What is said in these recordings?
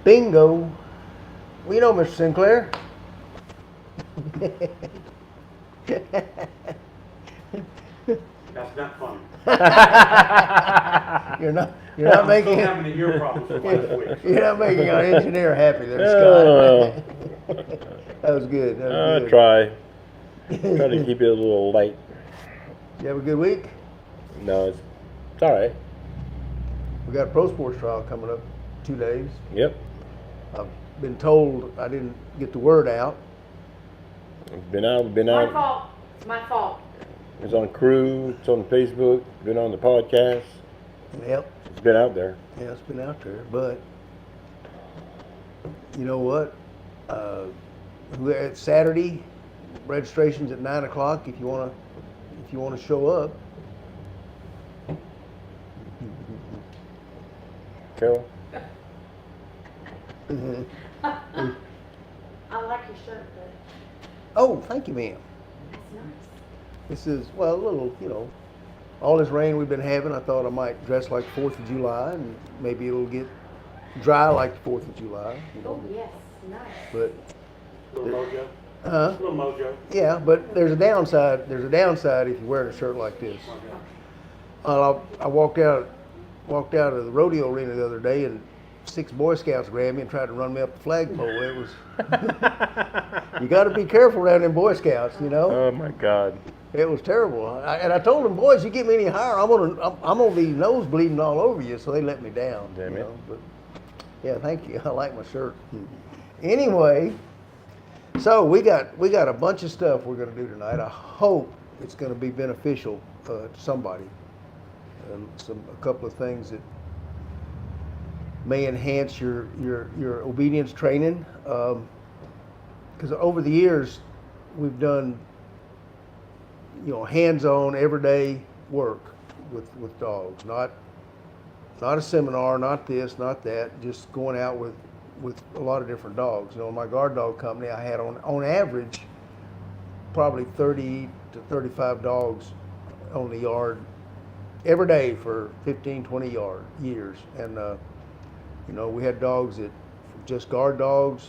Bingo. Well, you know, Mr. Sinclair. That's not funny. You're not I'm making still having the ear problems for last week. you're not making our engineer happy there, Oh, Scott. That was good. That was good. try to keep it a little light. You have a good week? No, it's all right. We got a pro sports trial coming up 2 days. Yep. I've been told I didn't get the word out. It's been My out. fault. My fault. It's on Crew. It's on Facebook. Been on the podcast. Yep. It's been out there. Yeah, it's been out there, but you know what? It's Saturday. Registration's at 9:00. If you wanna show up. Carol. I like your shirt, but Oh, thank you, ma'am. it's nice. This is well a little, all this rain we've been having. I thought I might dress like 4th of July, and maybe it'll get dry like the 4th of July. Oh, yes, nice. But Little mojo. huh? Little mojo. Yeah, but there's a downside. There's a downside if you're wearing a shirt like this. Okay. I walked out of the rodeo arena the other day, and 6 Boy Scouts grabbed me and tried to run me up the flagpole. It was you got to be careful around them Boy Scouts, Oh my God. It was terrible. And I told them, boys, you get me any higher, I'm gonna be nose bleeding all over you. So they let me down. Damn it. But yeah, thank you. I like my shirt. Anyway, so we got a bunch of stuff we're gonna do tonight. I hope it's gonna be beneficial to somebody. A couple of things that may enhance your obedience training. Because over the years, we've done hands-on, everyday work with dogs. Not a seminar, not this, not that. Just going out with a lot of different dogs. In my guard dog company, I had on average probably 30 to 35 dogs on the yard every day for 15, 20 years. And we had dogs that just guard dogs.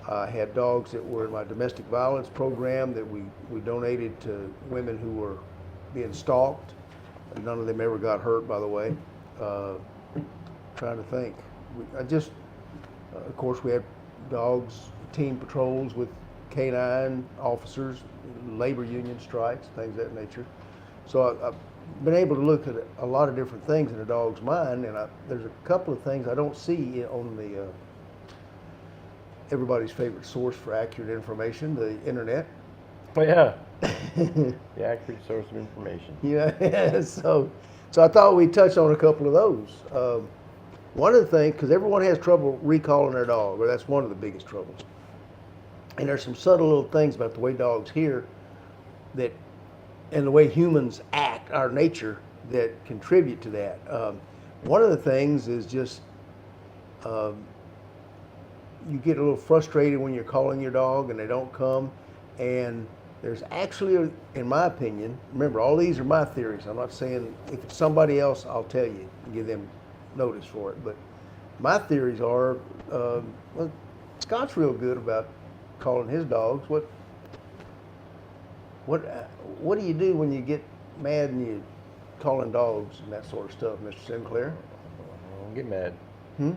I had dogs that were in my domestic violence program that we donated to women who were being stalked. None of them ever got hurt, by the way. Trying to think. Of course, we had dogs, team patrols with canine officers, labor union strikes, things of that nature. So I've been able to look at a lot of different things in a dog's mind, and there's a couple of things I don't see on the everybody's favorite source for accurate information, the internet. Oh yeah. The accurate source of information. Yeah. So I thought we'd touch on a couple of those. One of the things, because everyone has trouble recalling their dog, or that's one of the biggest troubles. And there's some subtle little things about the way dogs hear and the way humans act, our nature, that contribute to that. One of the things is just you get a little frustrated when you're calling your dog and they don't come. And there's actually, in my opinion, remember, all these are my theories. I'm not saying if it's somebody else, I'll tell you and give them notice for it. But my theories are, well, Scott's real good about calling his dogs. What do you do when you get mad and you calling dogs and that sort of stuff, Mr. Sinclair? Don't get mad. Hmm?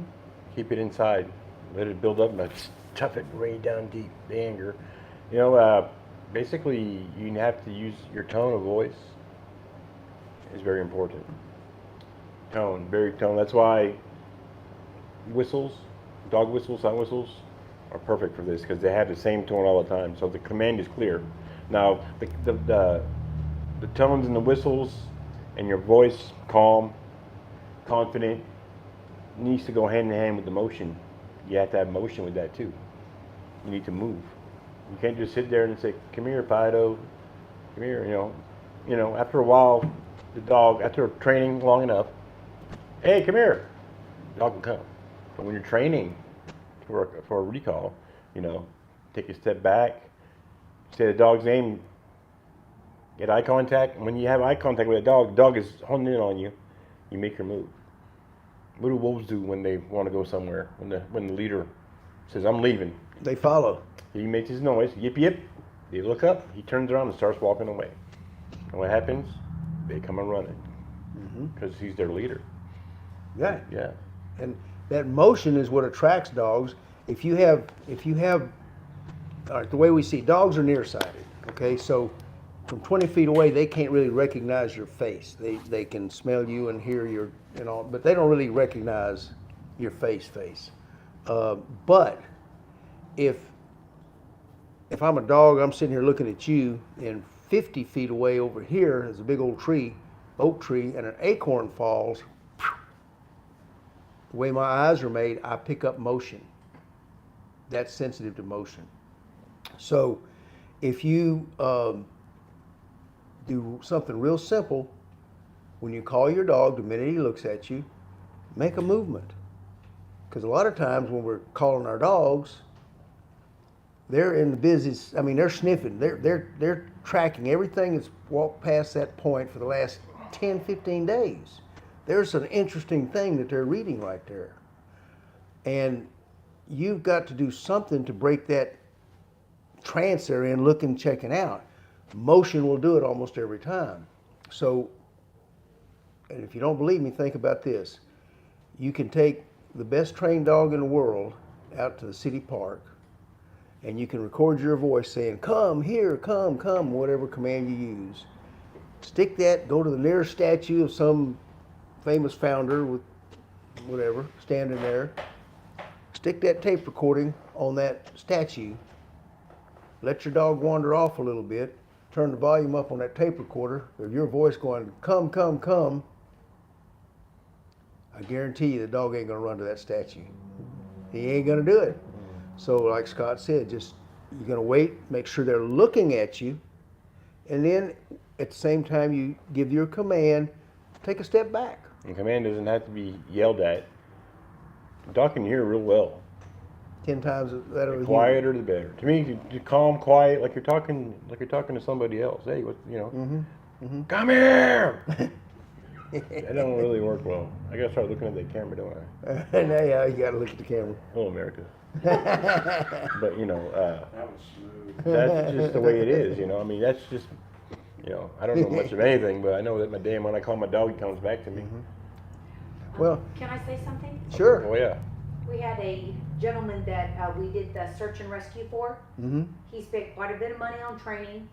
Keep it inside. Let it build up and stuff it way down deep, the anger. Basically, you have to use your tone of voice is very important. Tone. That's why whistles, dog whistles, sound whistles are perfect for this because they have the same tone all the time. So the command is clear. Now, the tones in the whistles and your voice, calm, confident, needs to go hand in hand with the motion. You have to have motion with that too. You need to move. You can't just sit there and say, "Come here, Fido. Come here." After a while, the dog, after training long enough, "Hey, come here." The dog can come. But when you're training for a recall, take a step back, say the dog's name, get eye contact. And when you have eye contact with a dog, the dog is honing in on you. You make your move. What do wolves do when they want to go somewhere? When the leader says, "I'm leaving," They follow. he makes his noise, yip yip. They look up. He turns around and starts walking away. And what happens? They come a running because he's their leader. Yeah. Yeah. And that motion is what attracts dogs. If you have, all right, the way we see dogs are nearsighted. Okay, so from 20 feet away, they can't really recognize your face. They can smell you and hear your and all, but they don't really recognize your face. But if I'm a dog, I'm sitting here looking at you, and 50 feet away over here is a big old tree, oak tree, and an acorn falls. The way my eyes are made, I pick up motion. That's sensitive to motion. So if you do something real simple, when you call your dog, the minute he looks at you, make a movement. Because a lot of times when we're calling our dogs, they're in the business. I mean, they're sniffing. They're tracking everything that's walked past that point for the last 10, 15 days. There's an interesting thing that they're reading right there. And you've got to do something to break that trance they're in, looking, checking out. Motion will do it almost every time. So, and if you don't believe me, think about this. You can take the best trained dog in the world out to the city park, and you can record your voice saying, "Come here, come," whatever command you use. Stick that, go to the nearest statue of some famous founder with whatever, standing there. Stick that tape recording on that statue. Let your dog wander off a little bit. Turn the volume up on that tape recorder of your voice going, "Come, come, come." I guarantee you the dog ain't gonna run to that statue. He ain't gonna do it. So like Scott said, just you're gonna wait, make sure they're looking at you, and then at the same time you give your command, take a step back. And command doesn't have to be yelled at. The dog can hear real well. 10 times that The quieter the better. To me, you calm, quiet, like you're talking to somebody else. Hey, what, come here. That don't really work well. I gotta start looking at that camera, don't I? Now, yeah, you gotta look at the camera. Hello, America. But That was smooth. that's just the way it is. I mean, that's just, I don't know much of anything, but I know that when I call my dog, he comes back to me. Well, Can I say something? sure. Oh yeah. We had a gentleman that we did the search and rescue for. Mm-hmm. He spent quite a bit of money on training.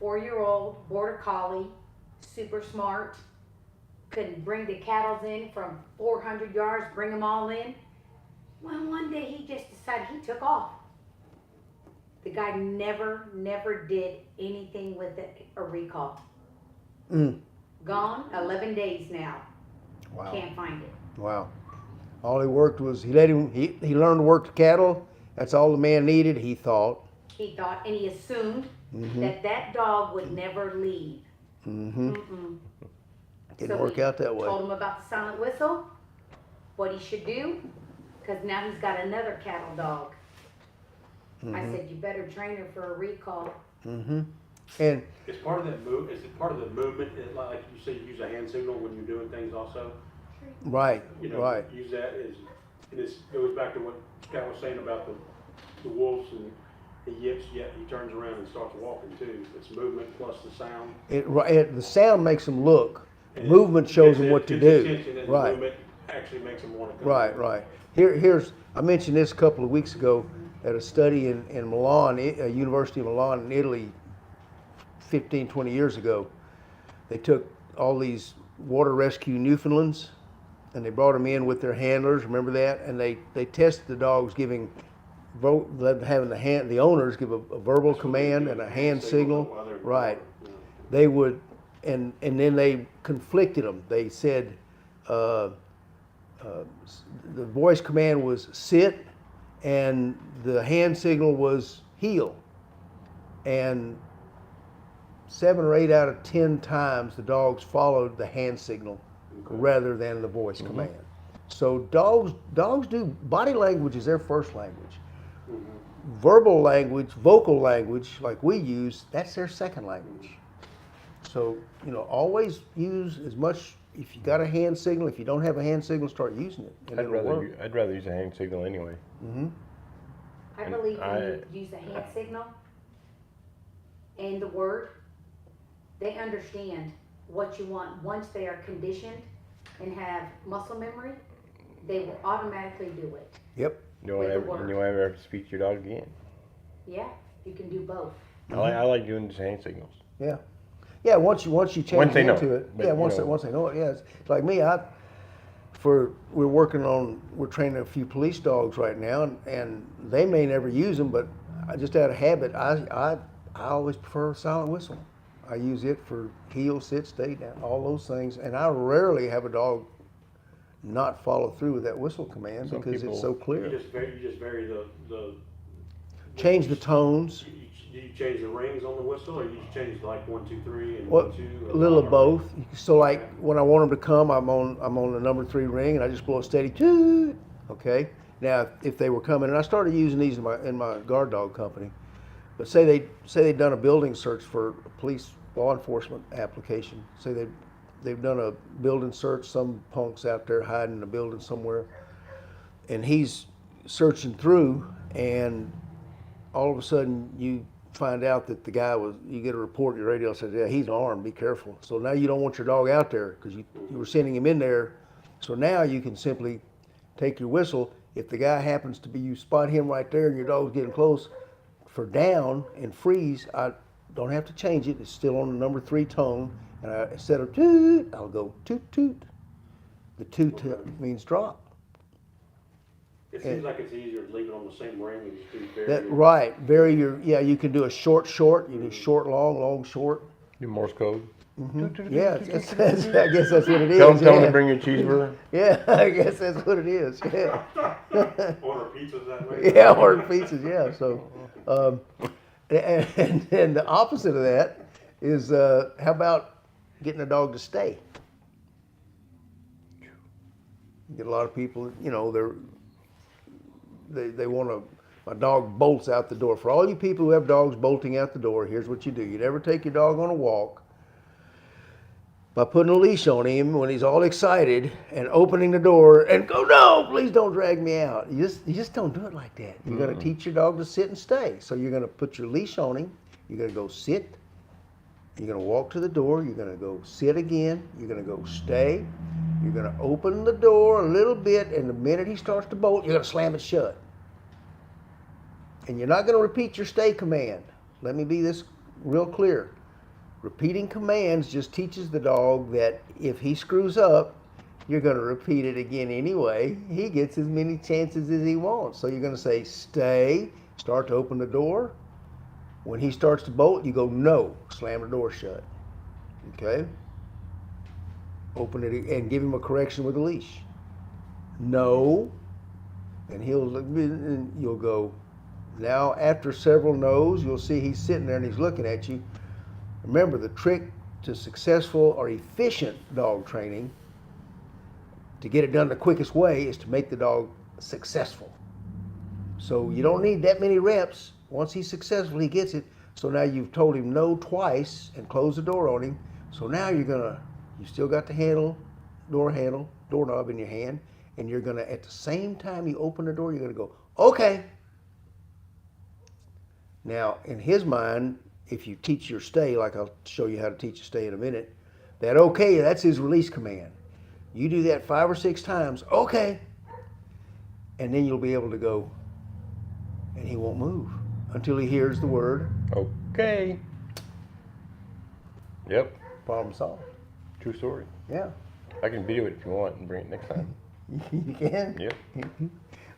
4-year-old, border collie, super smart. Could bring the cattle in from 400 yards, bring them all in. Well, one day he just decided he took off. The guy never did anything with a recall. Gone 11 days now. Wow. Can't find it. Wow. All he worked was he learned to work the cattle. That's all the man needed, he thought. He thought, and he assumed that dog would never leave. Didn't work out that way. Told him about the silent whistle, what he should do, because now he's got another cattle dog. I said, you better train her for a recall. And Is part of that is it part of the movement, like you say, you use a hand signal when you're doing things also? right, right. Use that and this goes back to what Scott was saying about the wolves and the yips, yet he turns around and starts walking too. It's movement plus the sound. The sound makes them look. And Movement shows them gets what to gets do. attention, and the Right. movement actually makes them want to come. Right. Here's I mentioned this a couple of weeks ago at a study in Milan, University of Milan in Italy, 15, 20 years ago. They took all these water rescue Newfoundlands and they brought them in with their handlers. Remember that? And they tested the dogs, having the owners give a verbal command and a hand signal. Right. They would, and then they conflicted them. They said the voice command was sit, and the hand signal was heel. And 7 or 8 out of 10 times the dogs followed the hand signal rather than the voice command. So dogs do, body language is their first language. Verbal language, vocal language like we use, that's their second language. So, always use as much if you got a hand signal, if you don't have a hand signal, start using it, and I'd it'll work. I'd rather use a hand signal anyway. I And believe when you use a hand signal and the word, they understand what you want. Once they are conditioned and have muscle memory, they will automatically do it. Yep. You don't With the ever, word. you don't ever have to speak to your dog again. Yeah, you can do both. I like doing just hand signals. Yeah. Yeah. Once you change Once they know into it, it. but, Yeah. you Once know. they know it. Yeah. It's like me. We're training a few police dogs right now, and they may never use them, but I just out of habit, I always prefer a silent whistle. I use it for heel, sit, stay down, all those things, and I rarely have a dog not follow through with that whistle command Some because people- it's so You clear. just vary the. Change the tones. Do you change the rings on the whistle, or you just change like 1, 2, 3 and Well, 1, 2? a little of both. So like when I want them to come, I'm on the number 3 ring, and I just blow a steady toot. Okay. Now if they were coming, and I started using these in my guard dog company, but say they'd done a building search for a police law enforcement application. Say they've done a building search. Some punk's out there hiding in a building somewhere, and he's searching through, and all of a sudden you find out that the guy you get a report on your radio that says, yeah, he's armed, be careful. So now you don't want your dog out there because you were sending him in there. So now you can simply take your whistle. If the guy happens to be, you spot him right there and your dog's getting close, for down and freeze, I don't have to change it. It's still on the number 3 tone. And instead of toot, I'll go toot toot. The toot means drop. It seems like it's easier to leave it on the same ring and just do vary. Right, vary yeah, you can do a short, you do short, long, short. Do Morse code. Yeah, I guess that's what it is. Tell them yeah. to bring your cheeseburger. Yeah, I guess that's what it is. Yeah, Order pizzas that way. yeah, order pizzas. Yeah, so, and the opposite of that is how about getting a dog to stay? You get a lot of people, they want to. My dog bolts out the door. For all you people who have dogs bolting out the door, here's what you do. You never take your dog on a walk by putting a leash on him when he's all excited and opening the door and go, no, please don't drag me out. You just don't do it like that. You're going to teach your dog to sit and stay. So you're going to put your leash on him. You're going to go sit. You're going to walk to the door. You're going to go sit again. You're going to go stay. You're going to open the door a little bit, and the minute he starts to bolt, you're going to slam it shut. And you're not going to repeat your stay command. Let me be this real clear. Repeating commands just teaches the dog that if he screws up, you're going to repeat it again anyway. He gets as many chances as he wants. So you're going to say, stay, start to open the door. When he starts to bolt, you go, no, slam the door shut. Okay? Open it and give him a correction with a leash. No. And you'll go, now after several no's, you'll see he's sitting there and he's looking at you. Remember, the trick to successful or efficient dog training, to get it done the quickest way, is to make the dog successful. So you don't need that many reps. Once he's successful, he gets it. So now you've told him no twice and closed the door on him. So now you still got the doorknob in your hand, and you're gonna, at the same time you open the door, you're gonna go, okay. Now, in his mind, if you teach your stay, like I'll show you how to teach a stay in a minute, that okay, that's his release command. You do that 5 or 6 times, okay, and then you'll be able to go, and he won't move until he hears the word. Okay. Yep. Problem solved. True story. Yeah, I can video it if you want and bring it next time. you can. Yep.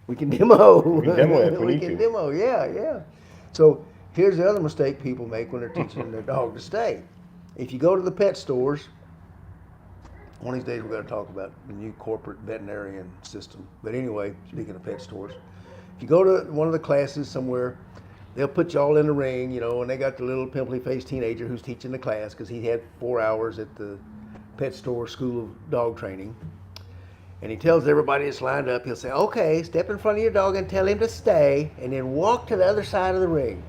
We can demo. We can demo it if we need can to. demo, yeah. So here's the other mistake people make when they're teaching their dog to stay. If you go to the pet stores, one of these days we're going to talk about the new corporate veterinarian system. But anyway, speaking of pet stores, if you go to one of the classes somewhere, they'll put you all in the ring, and they got the little pimply-faced teenager who's teaching the class because he had 4 hours at the pet store school of dog training. And he tells everybody that's lined up, he'll say, okay, step in front of your dog and tell him to stay, and then walk to the other side of the ring.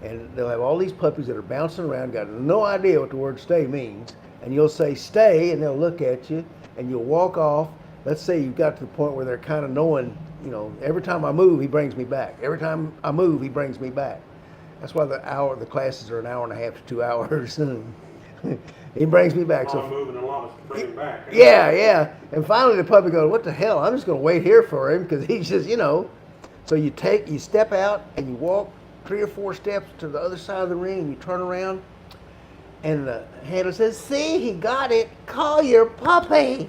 And they'll have all these puppies that are bouncing around, got no idea what the word stay means. and you'll say stay, and they'll look at you, and you'll walk off. Let's say you've got to the point where they're kind of knowing, you know, every time I move, he brings me back. Every time I move, he brings me back. That's why the classes are an hour and a half to 2 hours. He brings me back. A lot of moving, a lot of bringing back. Yeah, yeah. And finally the puppy goes, what the hell? I'm just going to wait here for him because he's just, you know. So you step out and you walk 3 or 4 steps to the other side of the ring and you turn around and the handler says, see, he got it. Call your puppy.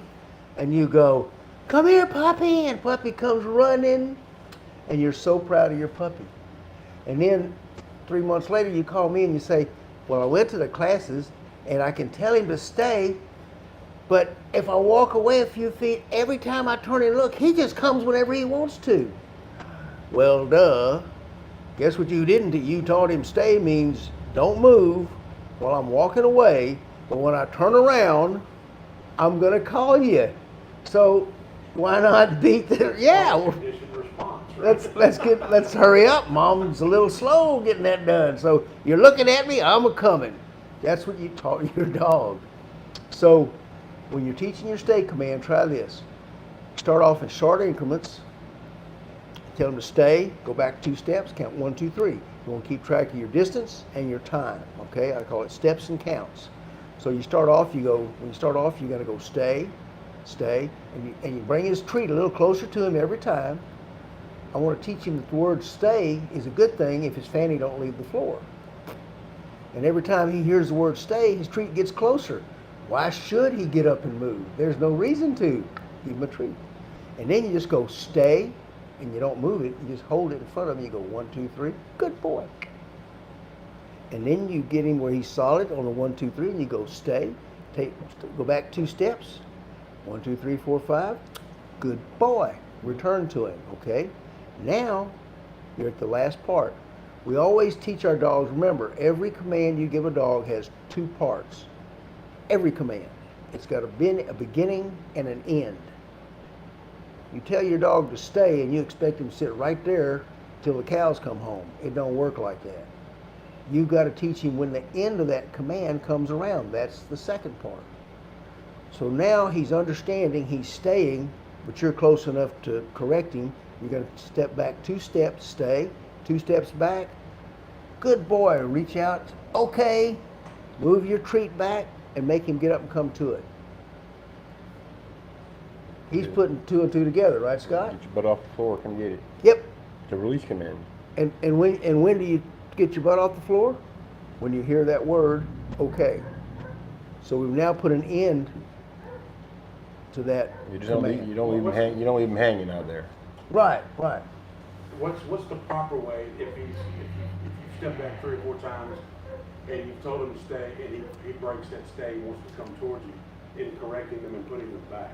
And you go, come here, puppy. And puppy comes running and you're so proud of your puppy. And then 3 months later you call me and you say, well, I went to the classes and I can tell him to stay, but if I walk away a few feet, every time I turn and look, he just comes whenever he wants to. Well, duh. Guess what you didn't do? You taught him stay means don't move while I'm walking away, but when I turn around, I'm going to call you. So why not beat the, yeah. Conditioned response, right? Let's hurry up. Mom's a little slow getting that done. So you're looking at me, I'm a-coming. That's what you taught your dog. So when you're teaching your stay command, try this. Start off in short increments. Tell them to stay, go back 2 steps, count 1, 2, 3. You want to keep track of your distance and your time, okay? I call it steps and counts. So when you start off, you're going to go stay, stay, and you bring his treat a little closer to him every time. I want to teach him that the word stay is a good thing if his fanny don't leave the floor. And every time he hears the word stay, his treat gets closer. Why should he get up and move? There's no reason to. Give him a treat. And then you just go stay, and you don't move it. You just hold it in front of him. You go 1, 2, 3. Good boy. And then you get him where he's solid on the 1, 2, 3, and you go stay. Go back 2 steps. 1, 2, 3, 4, 5. Good boy. Return to him, okay? Now, you're at the last part. We always teach our dogs, remember, every command you give a dog has 2 parts. Every command. It's got a beginning and an end. You tell your dog to stay and you expect him to sit right there till the cows come home. It don't work like that. You've got to teach him when the end of that command comes around. That's the second part. So now he's understanding, he's staying, but you're close enough to correct him. You're going to step back 2 steps, stay, 2 steps back. Good boy, reach out. Okay, move your treat back and make him get up and come to it. He's putting 2 and 2 together, right, Scott? Get your butt off the floor, come get it. Yep. It's a release command. And when do you get your butt off the floor? When you hear that word, okay. So we've now put an end to that You just don't leave, command. you don't leave him hanging out there. Right, right. What's the proper way if you step back 3 or 4 times and you've told him to stay and he breaks that stay and wants to come towards you in correcting them and putting them back?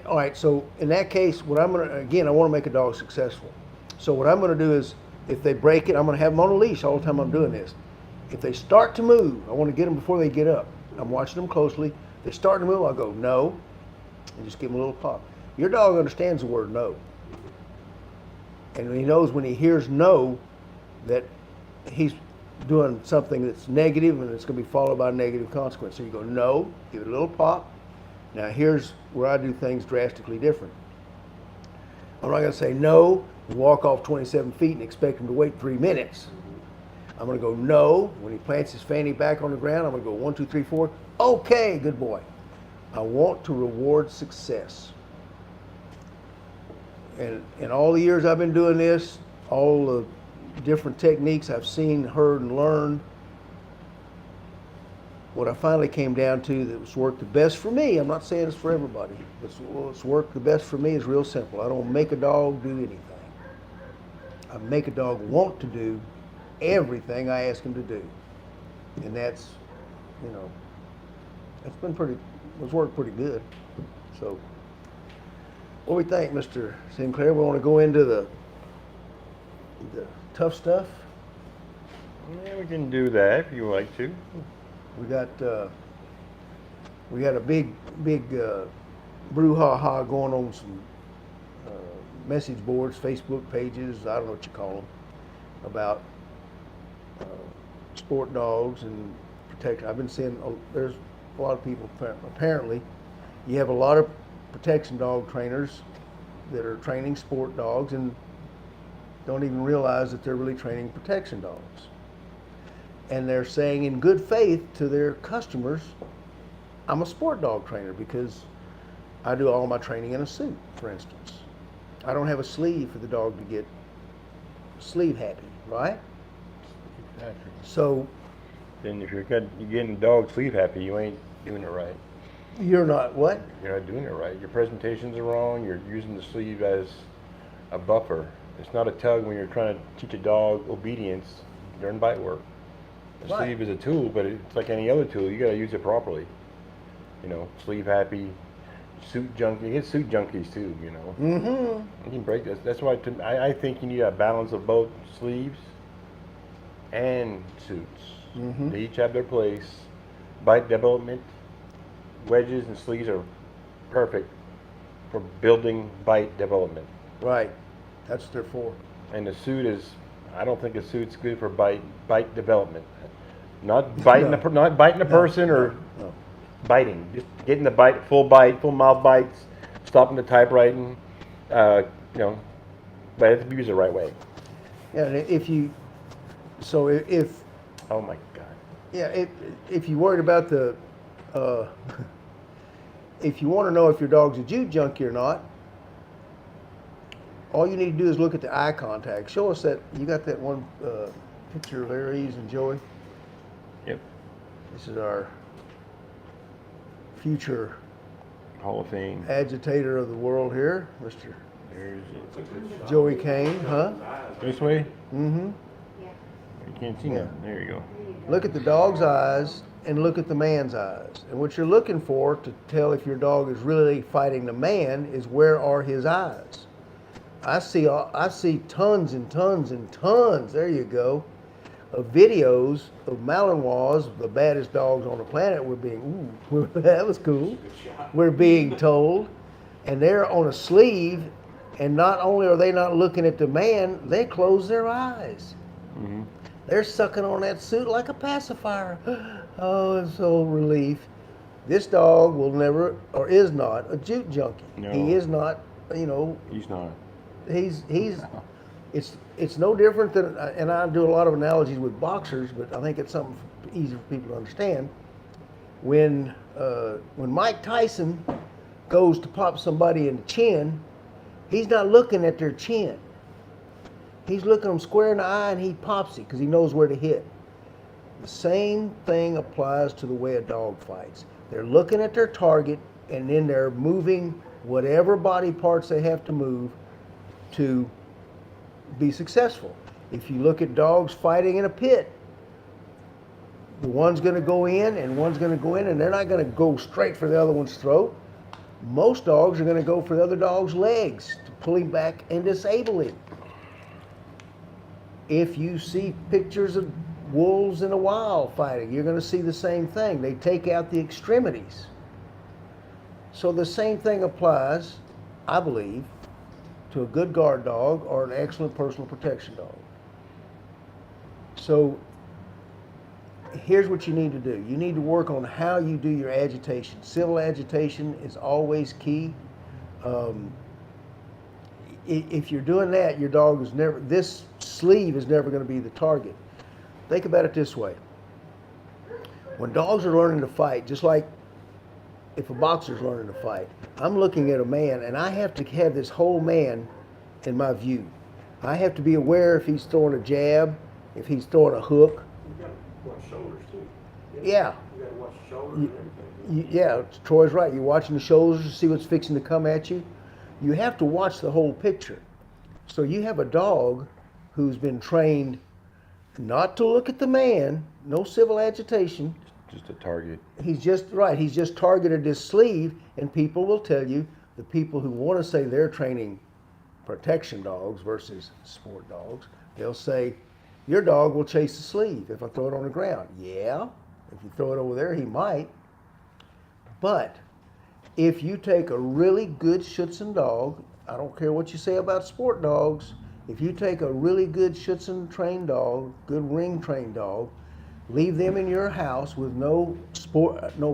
All right, so in that case, what I'm going to, again, I want to make a dog successful. So what I'm going to do is, if they break it, I'm going to have them on a leash all the time I'm doing this. If they start to move, I want to get them before they get up. I'm watching them closely. If they start to move, I'll go, no, and just give them a little pop. Your dog understands the word no. And he knows when he hears no that he's doing something that's negative and it's going to be followed by a negative consequence. So you go, no, give it a little pop. Now here's where I do things drastically different. I'm not going to say no and walk off 27 feet and expect him to wait 3 minutes. I'm going to go no. When he plants his fanny back on the ground, I'm going to go 1, 2, 3, 4. Okay, good boy. I want to reward success. And in all the years I've been doing this, all the different techniques I've seen, heard, and learned, what I finally came down to that's worked the best for me, I'm not saying it's for everybody, but what's worked the best for me is real simple. I don't make a dog do anything. I make a dog want to do everything I ask him to do. And that's, you know, it's worked pretty good. So, what do we think, Mr. Sinclair? We want to go into the tough stuff? Yeah, we can do that if you like to. We got a big brouhaha going on some message boards, Facebook pages, I don't know what you call them, about sport dogs and protection. I've been seeing there's a lot of people apparently, you have a lot of protection dog trainers that are training sport dogs and don't even realize that they're really training protection dogs. And they're saying in good faith to their customers, I'm a sport dog trainer because I do all my training in a suit, for instance. I don't have a sleeve for the dog to get sleeve happy, right? Exactly. So Then if you're getting the dog sleep happy, you ain't doing it right. you're not what? You're not doing it right. Your presentations are wrong. You're using the sleeve as a buffer. It's not a tug when you're trying to teach a dog obedience during bite work. The Right. sleeve is a tool, but it's like any other tool. You got to use it properly. You know, sleeve happy, suit junkie. You get suit junkies too. You know, Mm-hmm. you can break this. That's why I think you need a balance of both sleeves and suits. Mhm. They each have their place. Bite development, wedges and sleeves are perfect for building bite development. Right. That's what they're for. And the suit is, I don't think a suit's good for bite development. Not biting No. not biting a person or No. biting, just getting the bite, full mouth bites, stopping the typewriting, you know, but it has to be used the right way. Yeah, and if Oh my God. yeah, if you worried about the, if you want to know if your dog's a jute junkie or not, all you need to do is look at the eye contact. Show us that, you got that one picture of Aries and Joey? Yep. This is our future Hall of Fame. agitator of the world here, Mr. There's It's a good shot. Joey Kane, huh? this way. Mm-hmm. Yeah. You can't see Yeah. me. There you go. Look at the dog's eyes and look at the man's eyes. And what you're looking for to tell if your dog is really fighting the man is where are his eyes. I see tons and tons and tons, there you go, of videos of Malinois, the baddest dogs on the planet, we're being, ooh, that was cool. Good shot. We're being told, and they're on a sleeve, and not only are they not looking at the man, they close their eyes. Mm-hmm. They're sucking on that suit like a pacifier. Oh, it's so relief. This dog will never, or is not, a jute junkie. No. He is not, you know, He's not. he's it's no different than, and I do a lot of analogies with boxers, but I think it's something easy for people to understand. When Mike Tyson goes to pop somebody in the chin, he's not looking at their chin. He's looking them square in the eye and he pops it because he knows where to hit. The same thing applies to the way a dog fights. They're looking at their target and then they're moving whatever body parts they have to move to be successful. If you look at dogs fighting in a pit, the one's going to go in and one's going to go in and they're not going to go straight for the other one's throat. Most dogs are going to go for the other dog's legs to pull him back and disable him. If you see pictures of wolves in the wild fighting, you're going to see the same thing. They take out the extremities. So the same thing applies, I believe, to a good guard dog or an excellent personal protection dog. So here's what you need to do. You need to work on how you do your agitation. Civil agitation is always key. If you're doing that, your dog is never, this sleeve is never going to be the target. Think about it this way. When dogs are learning to fight, just like if a boxer's learning to fight, I'm looking at a man and I have to have this whole man in my view. I have to be aware if he's throwing a jab, if he's throwing a hook. You gotta watch shoulders too. Yeah. You gotta watch shoulders and everything. Yeah, Troy's right. You're watching the shoulders to see what's fixing to come at you. You have to watch the whole picture. So you have a dog who's been trained not to look at the man, no civil agitation. Just a target. He's just right. He's just targeted his sleeve, and people will tell you, the people who want to say they're training protection dogs versus sport dogs, they'll say, your dog will chase the sleeve if I throw it on the ground. Yeah, if you throw it over there, he might. But if you take a really good Schutzhund dog, I don't care what you say about sport dogs, if you take a really good Schutzhund trained dog, good ring trained dog, leave them in your house with no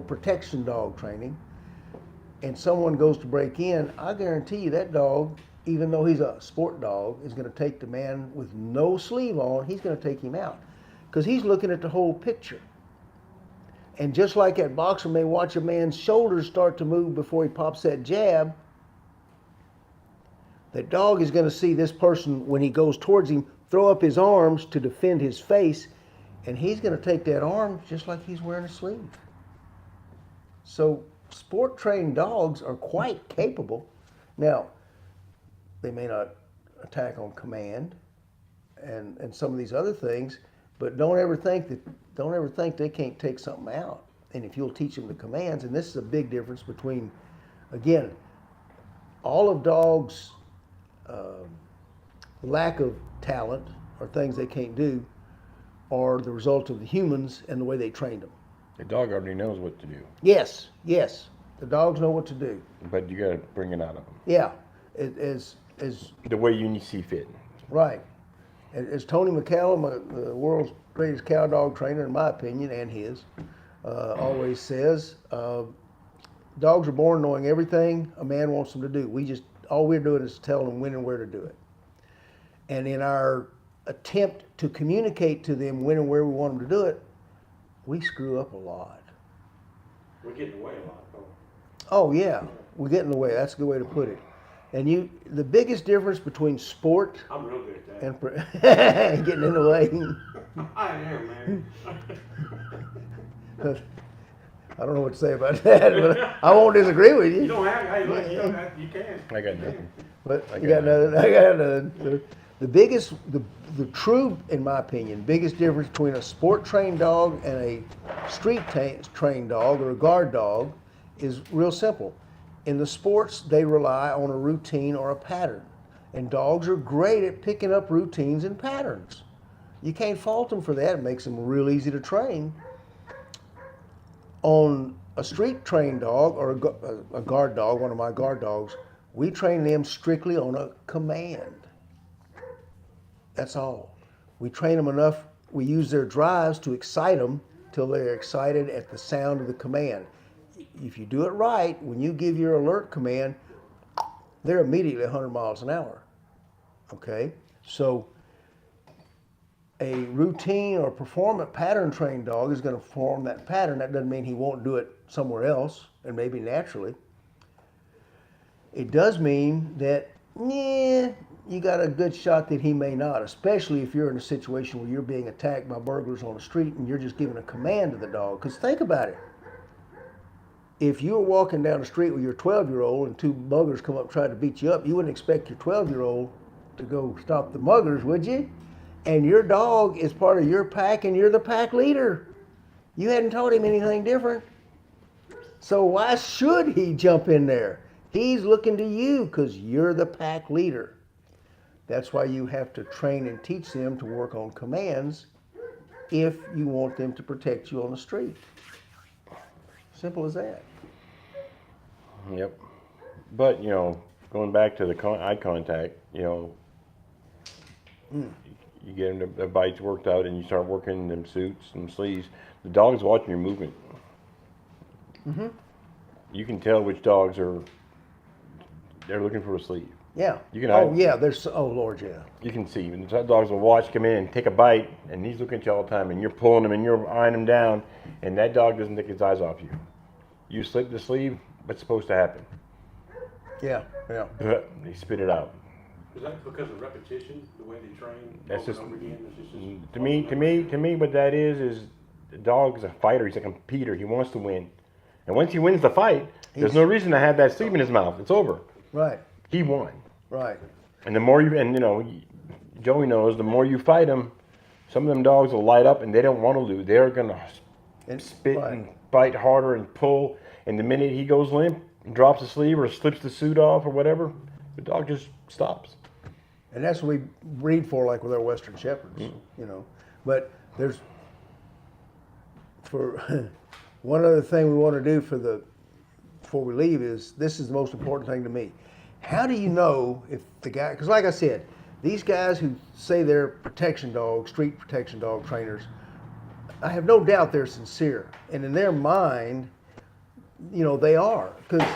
protection dog training, and someone goes to break in, I guarantee you that dog, even though he's a sport dog, is going to take the man with no sleeve on. He's going to take him out because he's looking at the whole picture. And just like that boxer may watch a man's shoulders start to move before he pops that jab, that dog is going to see this person, when he goes towards him, throw up his arms to defend his face, and he's going to take that arm just like he's wearing a sleeve. So sport trained dogs are quite capable. Now, they may not attack on command and some of these other things, but don't ever think they can't take something out. And if you'll teach them the commands, and this is a big difference between, again, all of dogs' lack of talent or things they can't do are the result of the humans and the way they trained them. The dog already knows what to do, Yes, the dogs know what to do. but you got to bring it out of them Yeah, as the way you see fit. right. As Tony McCallum, the world's greatest cow dog trainer, in my opinion, and his, always says, dogs are born knowing everything a man wants them to do. All we're doing is telling them when and where to do it. And in our attempt to communicate to them when and where we want them to do it, we screw up a lot. We're getting away a lot, though. Oh yeah, we get in the way. That's a good way to put it. And the biggest difference between sport I'm real good at that. and getting in the way. I am, man. I don't know what to say about that, but I won't disagree with You you. don't have, hey, look, you don't have, you can. I got nothing. But I you got got another. I got another. The true, in my opinion, biggest difference between a sport trained dog and a street trained dog or a guard dog is real simple. In the sports, they rely on a routine or a pattern, and dogs are great at picking up routines and patterns. You can't fault them for that. It makes them real easy to train. On a street trained dog or a guard dog, one of my guard dogs, we train them strictly on a command. That's all. We train them enough, we use their drives to excite them till they're excited at the sound of the command. If you do it right, when you give your alert command, they're immediately 100 miles an hour. Okay? So a routine or performance pattern trained dog is going to form that pattern. That doesn't mean he won't do it somewhere else and maybe naturally. It does mean that, you got a good shot that he may not, especially if you're in a situation where you're being attacked by burglars on the street and you're just giving a command to the dog. Because think about it. If you were walking down the street with your 12-year-old and two muggers come up and try to beat you up, you wouldn't expect your 12-year-old to go stop the muggers, would you? And your dog is part of your pack and you're the pack leader. You hadn't taught him anything different. So why should he jump in there? He's looking to you because you're the pack leader. That's why you have to train and teach them to work on commands if you want them to protect you on the street. Simple as that. Yep. But, going back to the eye contact, you get them the bites worked out and you start working them suits and sleeves. The dog's watching your movement. Mm-hmm. You can tell which dogs they're looking for a sleeve. Yeah. You can Oh, yeah. Oh, Lord, yeah. You can see. And some dogs will watch, come in and take a bite, and he's looking at you all the time, and you're pulling him and you're eyeing him down, and that dog doesn't take his eyes off you. You slip the sleeve, what's supposed to happen? Yeah. They spit it out. Is that because of repetition, the way they train? That's over just and over again? It's just to me, what that is the dog is a fighter. He's a competitor. He wants to win, and once he wins the fight, there's no reason to have that sleeve in his mouth. It's over. Right. He won. Right. And the more Joey knows, the more you fight him, some of them dogs will light up and they don't want to lose. They're gonna spit right. and bite harder and pull. And the minute he goes limp and drops the sleeve or slips the suit off or whatever, the dog just stops. And that's what we breed for, like with our Western Shepherds, But there's, one other thing we want to do before we leave is, this is the most important thing to me. How do you know if the guy, because like I said, these guys who say they're protection dogs, street protection dog trainers, I have no doubt they're sincere, and in their mind, you know, they are, because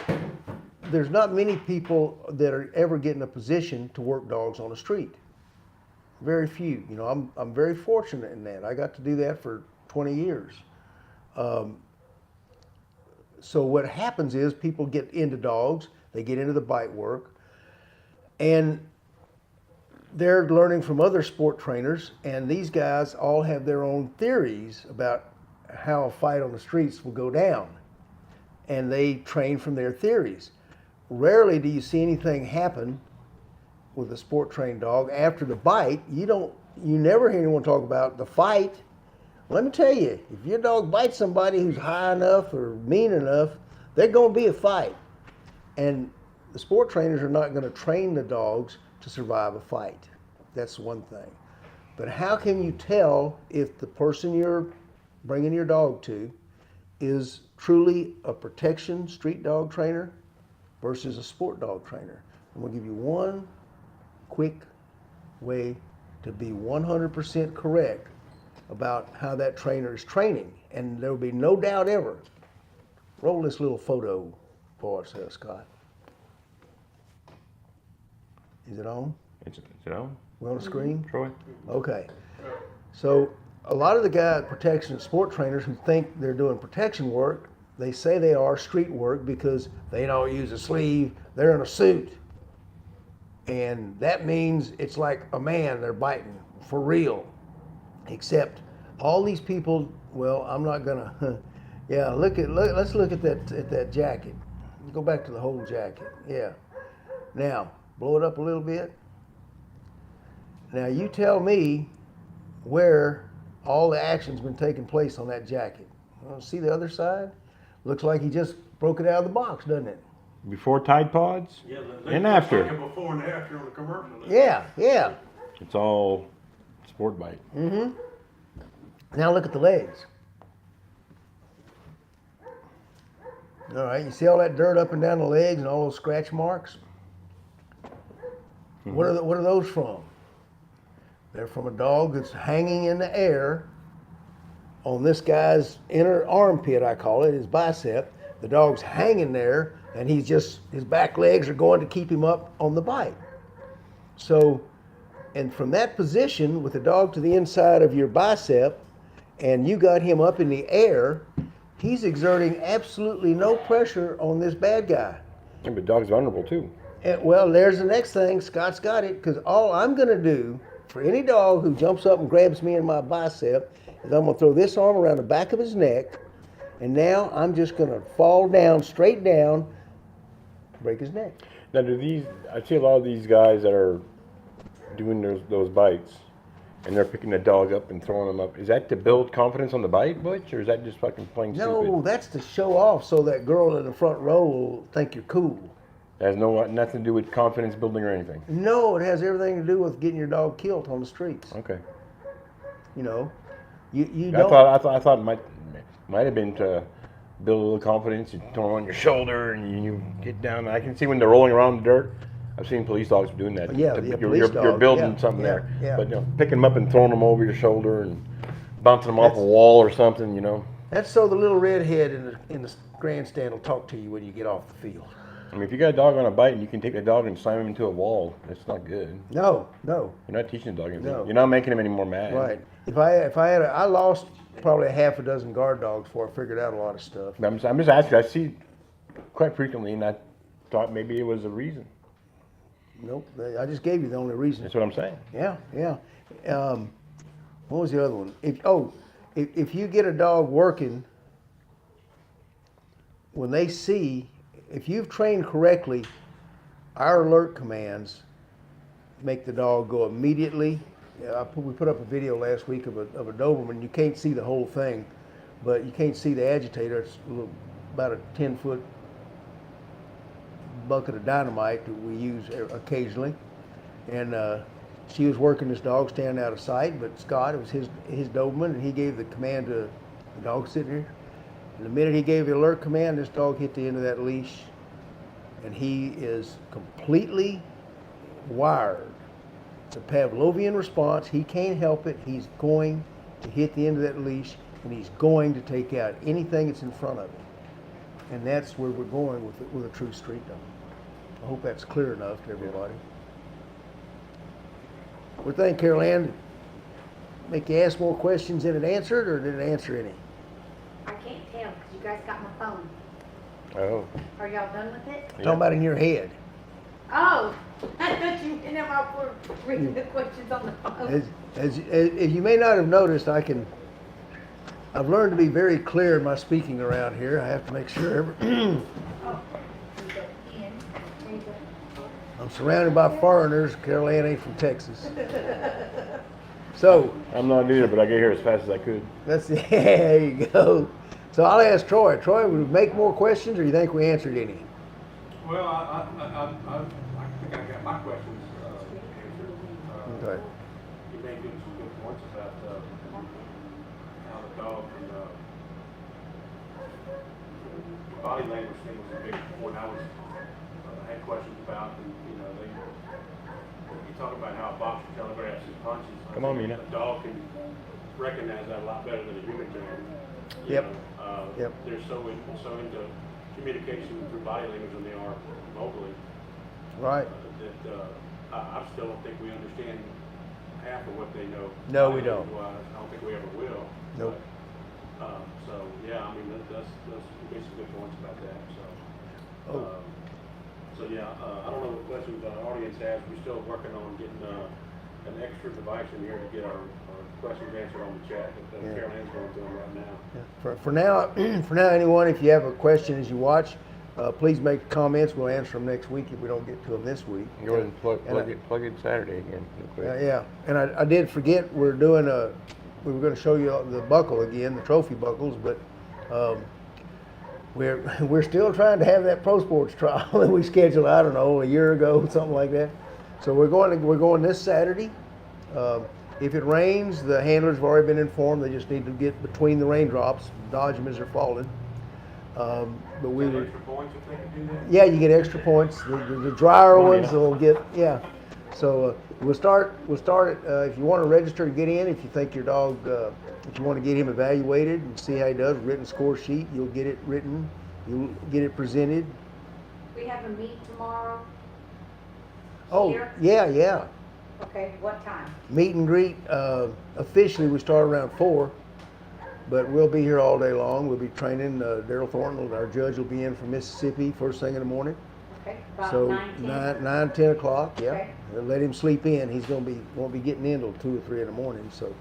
there's not many people that are ever get in a position to work dogs on the street. Very few. You know, I'm very fortunate in that. I got to do that for 20 years. So what happens is people get into dogs, they get into the bite work, and they're learning from other sport trainers, and these guys all have their own theories about how a fight on the streets will go down, and they train from their theories. Rarely do you see anything happen with a sport trained dog after the bite. You never hear anyone talk about the fight. Let me tell you, if your dog bites somebody who's high enough or mean enough, there's going to be a fight. And the sport trainers are not going to train the dogs to survive a fight. That's one thing. But how can you tell if the person you're bringing your dog to is truly a protection street dog trainer versus a sport dog trainer? I'm going to give you one quick way to be 100% correct about how that trainer is training, and there will be no doubt ever. Roll this little photo for us, Scott. Is it on? Is it on? We on the screen? Troy? Okay. So a lot of the guys, protection sport trainers who think they're doing protection work, they say they are street work because they don't use a sleeve, they're in a suit. And that means it's like a man they're biting, for real. Except all these people, well, I'm not gonna, yeah, let's look at that jacket. Go back to the whole jacket, yeah. Now, blow it up a little bit. Now you tell me where all the action's been taking place on that jacket. See the other side? Looks like he just broke it out of the box, doesn't it? Before Tide Pods Yeah, and after. Before and after on the commercial. Yeah, yeah. It's all sport bite. Mm-hmm. Now look at the legs. All right, you see all that dirt up and down the legs and all those scratch marks? Mm-hmm. What are those from? They're from a dog that's hanging in the air on this guy's inner armpit, I call it, his bicep. The dog's hanging there, and his back legs are going to keep him up on the bite. So, and from that position, with the dog to the inside of your bicep, and you got him up in the air, he's exerting absolutely no pressure on this bad guy. Yeah, but dog's vulnerable too. And, well, there's the next thing. Scott's got it, because all I'm going to do for any dog who jumps up and grabs me in my bicep is I'm going to throw this arm around the back of his neck, and now I'm just going to fall down, straight down, break his neck. Now, I see a lot of these guys that are doing those bites, and they're picking the dog up and throwing them up. Is that to build confidence on the bite, Butch, or is that just fucking plain No, stupid? that's to show off so that girl in the front row will think you're cool. It has nothing to do with confidence building or anything. No, it has everything to do with getting your dog killed on the streets. Okay. You know, you I don't. thought it might have been to build a little confidence. You throw them on your shoulder and you get down. I can see when they're rolling around in the dirt. I've seen police dogs doing that. Yeah, police You're dogs, building yeah, something yeah, there. yeah. But picking them up and throwing them over your shoulder and bouncing them off a wall or something. That's so the little redhead in the grandstand will talk to you when you get off the field. I mean, if you got a dog on a bite and you can take a dog and slam him into a wall, that's not good. No. You're not teaching the dog anything. No. You're not making him any more mad. Right. If I lost probably a half a dozen guard dogs before I figured out a lot of stuff. I'm just asking. I see quite frequently, and I thought maybe it was a reason. Nope. I just gave you the only reason. That's what I'm saying. Yeah. What was the other one? If you get a dog working, when they see, if you've trained correctly, our alert commands make the dog go immediately. We put up a video last week of a Doberman. You can't see the whole thing, but you can't see the agitator. It's about a 10-foot bucket of dynamite that we use occasionally. And she was working this dog standing out of sight, but Scott, it was his Doberman, and he gave the command to the dog sitting there. And the minute he gave the alert command, this dog hit the end of that leash, and he is completely wired. It's a Pavlovian response. He can't help it. He's going to hit the end of that leash and he's going to take out anything that's in front of him. And that's where we're going with a true street dog. I hope that's clear enough to everybody. What do you think, Carol Ann? Make you ask more questions than it answered, or did it answer any? I can't tell because you guys got my phone. Oh. Are y'all done with it? Talking about in your head. Oh, I thought you didn't have out for reading the questions on the phone. As you may not have noticed, I've learned to be very clear in my speaking around here. I have to make sure. Oh, there you go. Ian, there you go. I'm surrounded by foreigners. Carol Ann ain't from Texas. So, I'm not either, but I get here as fast as I could. there you go. So I'll ask Troy. Troy, would we make more questions, or you think we answered any? Well, I think I got my questions answered. Okay. You made some good points about how the dog can, body language thing was a big point I had questions about, and you talk about how a boxer telegraphs his punches. Come on, Mina. A dog can recognize that a lot better than a human can. Yep. Yep. They're so into communication through body language than they are vocally. Right. I still don't think we understand half of what they know. No, we don't. I don't think we ever will. Nope. But, so yeah, I mean that's you made some good points about that. So. Oh. So yeah, I don't know what questions our audience has. We're still working on getting an extra device in here to get our questions answered on the chat. But Yeah. Carol Ann's going to them right now. Yeah. For now, for now, anyone, if you have a question as you watch, please make comments. We'll answer them next week if we don't get to them this week. Go ahead and plug And it Saturday again. Real quick. Yeah, and I did forget we were going to show you the buckle again, the trophy buckles, but we're still trying to have that pro sports trial that we scheduled, I don't know, a year ago, something like that. So we're going this Saturday. If it rains, the handlers have already been informed. They just need to get between the raindrops, dodge them as they're falling. But we Is that were, extra points if they can do that? yeah, you get extra points. The drier ones will get, yeah. So we'll start it. If you want to register to get in, if you think your dog, if you want to get him evaluated and see how he does, written score sheet, you'll get it written, you'll get it presented. We have a meet tomorrow. Oh, Here? yeah. Okay, what time? Meet and greet, officially we start around 4, but we'll be here all day long. We'll be training. Daryl Thornton, our judge, will be in from Mississippi first thing in the morning. Okay, about So 9, 10? 9, 10 o'clock, yeah. Okay. Let him sleep in. He's won't be getting in till 2 or 3 in the morning. So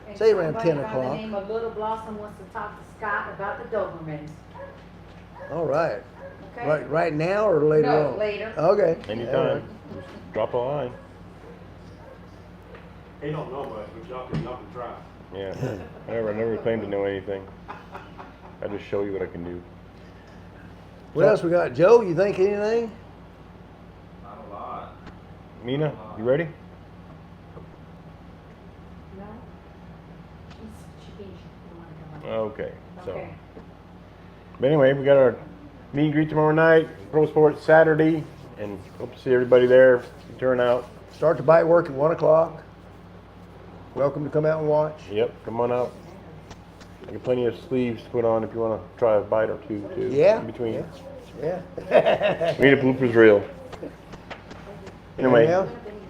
And say around 10 somebody by o'clock. the name of Little Blossom wants to talk to Scott about the Dobermans. All right. Okay? Right now or later No, on? later. Okay. Anytime. All right. Just drop a line. He don't know much, but y'all can try. Yeah. I never claimed to know anything. I just show you what I can do. What else we got? Joe, you think anything? Not a lot. Mina, you ready? No? She want to come on. Okay. So, Okay. but anyway, we got our meet and greet tomorrow night, Pro Sports Saturday, and hope to see everybody there. Turn out. Start the bite work at 1 o'clock. Welcome to come out and watch. Yep, come on out. I got plenty of sleeves to put on if you want to try a bite or two too. Yeah. In between. Yeah. We need a bloopers reel. Anyway. Yeah.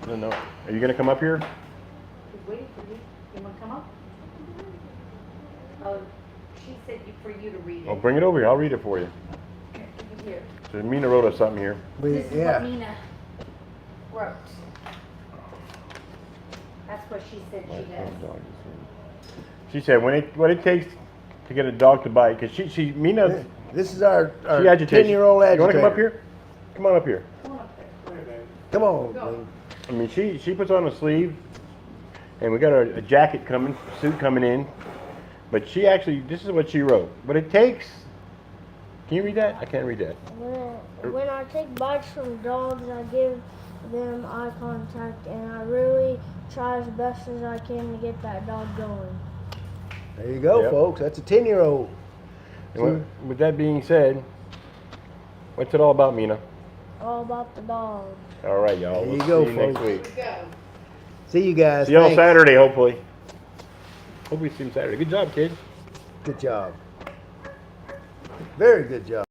No. Are you gonna come up here? He's waiting for you. You want to come up? Oh, she said for you to read it. Oh, bring it over here. I'll read it for you. Here. So Mina wrote us something here. This is what Yeah. Nina wrote. That's what she said she does. She said what it takes to get a dog to bite, because she Mina, This is our she agitates. 10-year-old agitator. You want to come up here? Come on up here. Come on up there. Hey, man. Come on. Go. baby. I mean, she puts on a sleeve, and we got a jacket coming, suit coming in, but she actually, this is what she wrote. What it takes. Can you read that? I can't read that. When I take bites from dogs, I give them eye contact, and I really try as best as I can to get that dog going. There you go, Yep. folks. That's a 10-year-old. And with that being said, what's it all about, Mina? All about the dog. All right, y'all. There you We'll go, see you next folks. week. Go. See you guys. See y'all Thanks. Saturday, hopefully. Hope we see you Saturday. Good job, kid. Good job. Very good job.